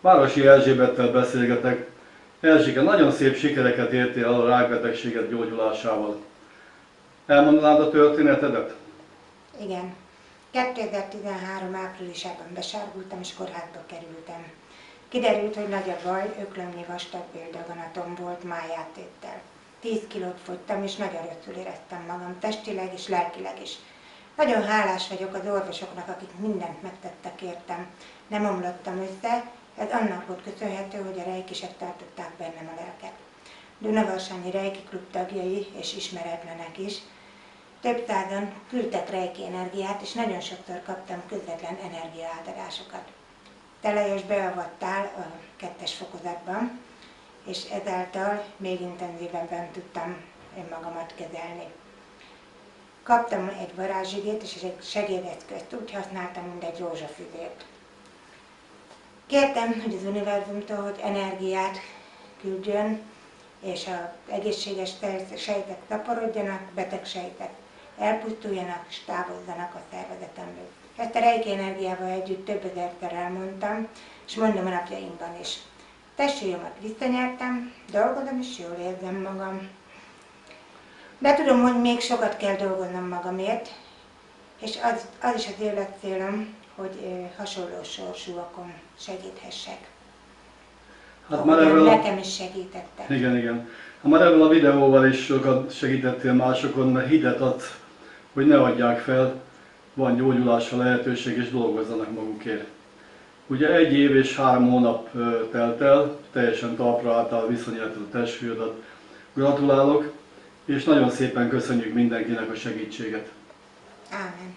Városi Erzsébettel beszélgetek. Erzsike, nagyon szép sikereket értél el a rákbetegséget gyógyulásával. Elmondanád a történetedet? Igen. 2013 áprilisában besárgultam és kórházba kerültem. Kiderült, hogy nagy a baj, öklömnyi vastagbéldaganatom volt májátéttel. 10 kilót fogytam, és nagyon rosszul éreztem magam, testileg és lelkileg is. Nagyon hálás vagyok az orvosoknak, akik mindent megtettek értem. Nem omlottam össze, ez annak volt köszönhető, hogy a reikisek tartották bennem a lelket. Dunavarsanyi Reiki klub tagjai és ismeretlenek is több százan küldtek reiki energiát, és nagyon sokszor kaptam közvetlen energiaátadásokat. Te Lajos beavattál a 2-es fokozatban, és ezáltal még intenzívebben tudtam önmagamat kezelni. Kaptam egy varázsigét és egy segédeszközt, úgy használtam, mint egy rózsafüzért. Kértem, hogy az univerzumtól, hogy energiát küldjön, és az egészséges sejtek szaporodjanak, beteg sejtek elpusztuljanak és távozzanak a szervezetemből. Ezt a reiki energiával együtt több ezerszer elmondtam, és mondom a napjaimban is. Testsúlyomat visszanyertem, dolgozom és jól érzem magam. De tudom, hogy még sokat kell dolgoznom magamért, és az is az életcélom, hogy hasonló sorsúakon segíthessek. Hát már nekem is segítettek. Igen. Hát már ebből a videóval is sokat segítettél másokon, mert hitet adsz, hogy ne adják fel, van gyógyulásra lehetőség és dolgozzanak magukért. Ugye 1 év és 3 hónap telt el, teljesen talpra álltál, viszonyelted a testsúlyodat. Gratulálok, és nagyon szépen köszönjük mindenkinek a segítséget. Ámen.